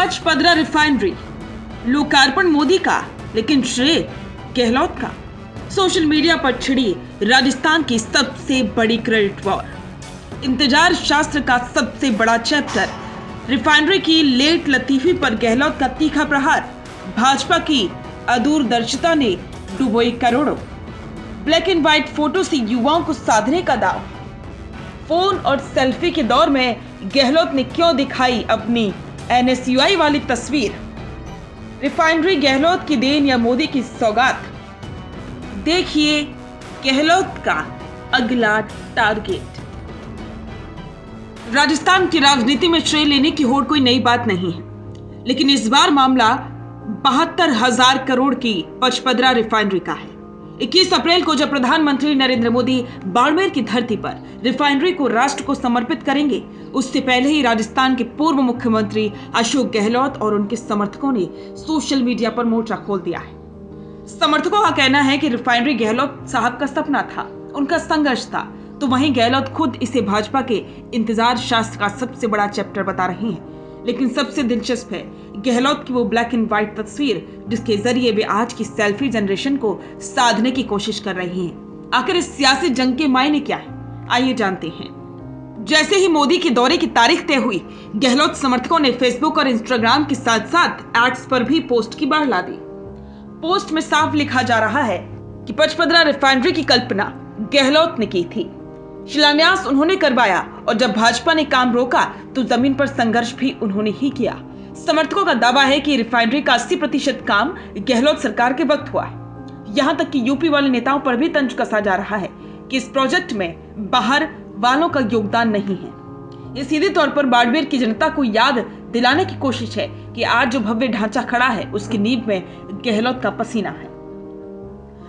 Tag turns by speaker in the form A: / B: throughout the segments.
A: Pachpadra refinery लोकार्पण मोदी का, लेकिन श्रेय गहलोत का। सोशल मीडिया पर छिड़ी राजस्थान की सबसे बड़ी क्रेडिट वॉर। इंतजार शास्त्र का सबसे बड़ा चैप्टर, रिफाइनरी की लेट लतीफी पर गहलोत का तीखा प्रहार। भाजपा की अदूरदर्शिता ने डुबोई करोड़ों। ब्लैक एंड व्हाइट फोटो से युवाओं को साधने का दाव। फोन और सेल्फी के दौर में गहलोत ने क्यों दिखाई अपनी NSUI वाली तस्वीर। रिफाइनरी गहलोत की देन या मोदी की सौगात। देखिए गहलोत का अगला टारगेट। राजस्थान की राजनीति में श्रेय लेने की होड़ कोई नई बात नहीं है, लेकिन इस बार मामला 72,000 करोड़ की पचपदरा रिफाइनरी का है। 21 अप्रैल को जब प्रधानमंत्री नरेंद्र मोदी बाड़मेर की धरती पर रिफाइनरी को राष्ट्र को समर्पित करेंगे, उससे पहले ही राजस्थान के पूर्व मुख्यमंत्री अशोक गहलोत और उनके समर्थकों ने सोशल मीडिया पर मोर्चा खोल दिया है। समर्थकों का कहना है कि रिफाइनरी गहलोत साहब का सपना था, उनका संघर्ष था, तो वहीं गहलोत खुद इसे भाजपा के इंतजार शास्त्र का सबसे बड़ा चैप्टर बता रही हैं। लेकिन सबसे दिलचस्प है गहलोत की वो ब्लैक एंड व्हाइट तस्वीर, जिसके जरिए वे आज की सेल्फी जनरेशन को साधने की कोशिश कर रही हैं। आखिर इस सियासी जंग के मायने क्या है, आइए जानते हैं। जैसे ही मोदी के दौरे की तारीख तय हुई, गहलोत समर्थकों ने फेसबुक और इंस्टाग्राम के साथ साथ एक्स पर भी पोस्ट की बाढ़ ला दी। पोस्ट में साफ लिखा जा रहा है कि पचपदरा रिफाइनरी की कल्पना गहलोत ने की थी, शिलान्यास उन्होंने करवाया, और जब भाजपा ने काम रोका तो जमीन पर संघर्ष भी उन्होंने ही किया। समर्थकों का दावा है कि रिफाइनरी का 80% काम गहलोत सरकार के वक्त हुआ है। यहां तक कि यूपी वाले नेताओं पर भी तंज कसा जा रहा है कि इस प्रोजेक्ट में बाहर वालों का योगदान नहीं है। ये सीधे तौर पर बाड़मेर की जनता को याद दिलाने की कोशिश है कि आज जो भव्य ढांचा खड़ा है उसकी नींव में गहलोत का पसीना है।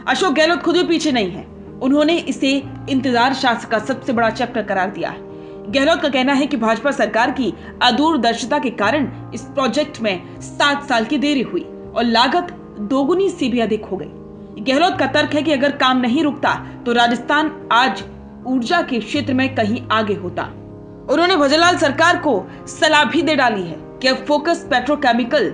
A: अशोक गहलोत खुद भी पीछे नहीं है, उन्होंने इसे इंतजार शास्त्र का सबसे बड़ा चैप्टर करार दिया है। गहलोत का कहना है कि भाजपा सरकार की अदूरदर्शिता के कारण इस प्रोजेक्ट में 7 साल की देरी हुई और लागत दोगुनी से भी अधिक हो गई। गहलोत का तर्क है कि अगर काम नहीं रुकता तो राजस्थान आज ऊर्जा के क्षेत्र में कहीं आगे होता। उन्होंने भजनलाल सरकार को सलाह भी दे डाली है कि अब फोकस पेट्रोकेमिकल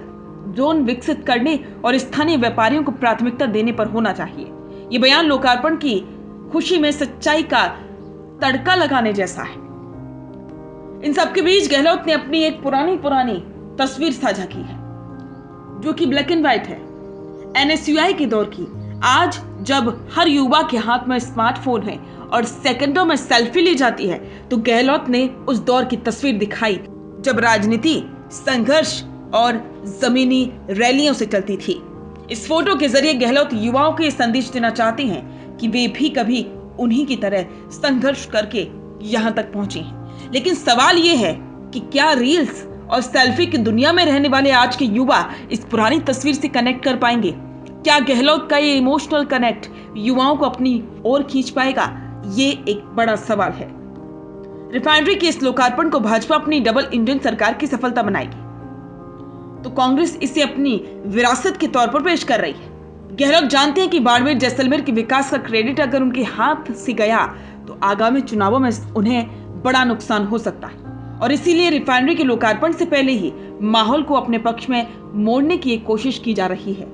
A: जोन विकसित करने और स्थानीय व्यापारियों को प्राथमिकता देने पर होना चाहिए। ये बयान लोकार्पण की खुशी में सच्चाई का तड़का लगाने जैसा है। इन सबके बीच गहलोत ने अपनी एक पुरानी तस्वीर साझा की है, जो कि ब्लैक एंड व्हाइट है, NSUI के दौर की। आज जब हर युवा के हाथ में स्मार्टफोन है और सेकंडों में सेल्फी ली जाती है, तो गहलोत ने उस दौर की तस्वीर दिखाई जब राजनीति संघर्ष और जमीनी रैलियों से चलती थी। इस फोटो के जरिए गहलोत युवाओं को यह संदेश देना चाहते हैं कि वे भी कभी उन्हीं की तरह संघर्ष करके यहां तक पहुंचे हैं। लेकिन सवाल यह है कि क्या रील्स और सेल्फी की दुनिया में रहने वाले आज के युवा इस पुरानी तस्वीर से कनेक्ट कर पाएंगे? क्या गहलोत का ये इमोशनल कनेक्ट युवाओं को अपनी ओर खींच पाएगा? ये एक बड़ा सवाल है। रिफाइनरी के इस लोकार्पण को भाजपा अपनी डबल इंजन सरकार की सफलता बनाएगी, तो कांग्रेस इसे अपनी विरासत के तौर पर पेश कर रही है। गहलोत जानते हैं कि बाड़मेर जैसलमेर के विकास का क्रेडिट अगर उनके हाथ से गया तो आगामी चुनावों में उन्हें बड़ा नुकसान हो सकता है, और इसीलिए रिफाइनरी के लोकार्पण से पहले ही माहौल को अपने पक्ष में मोड़ने की एक कोशिश की जा रही है।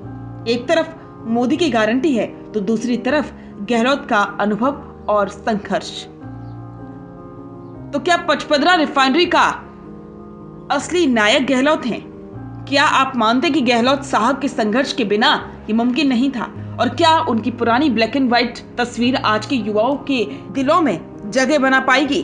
A: एक तरफ मोदी की गारंटी है तो दूसरी तरफ गहलोत का अनुभव और संघर्ष। तो क्या पचपदरा रिफाइनरी का असली नायक गहलोत हैं? क्या आप मानते हैं कि गहलोत साहब के संघर्ष के बिना ये मुमकिन नहीं था? और क्या उनकी पुरानी ब्लैक एंड व्हाइट तस्वीर आज के युवाओं के दिलों में जगह बना पाएगी?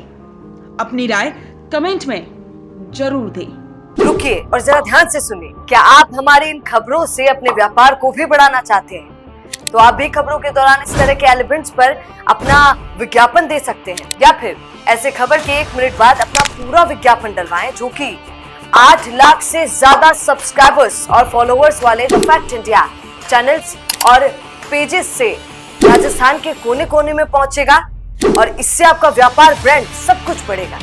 A: अपनी राय कमेंट में जरूर दें।
B: रुकिए और जरा ध्यान से सुनिए। क्या आप हमारी इन खबरों से अपने व्यापार को भी बढ़ाना चाहते हैं? तो आप भी खबरों के दौरान इस तरह के एलिमेंट्स पर अपना विज्ञापन दे सकते हैं, या फिर ऐसे खबर के 1 मिनट बाद अपना पूरा विज्ञापन डलवाएं, जो कि 8 लाख से ज्यादा सब्सक्राइबर्स और फॉलोअर्स वाले द फैक्ट इंडिया चैनल्स और पेजेस से राजस्थान के कोने कोने में पहुंचेगा, और इससे आपका व्यापार, ब्रांड सब कुछ बढ़ेगा।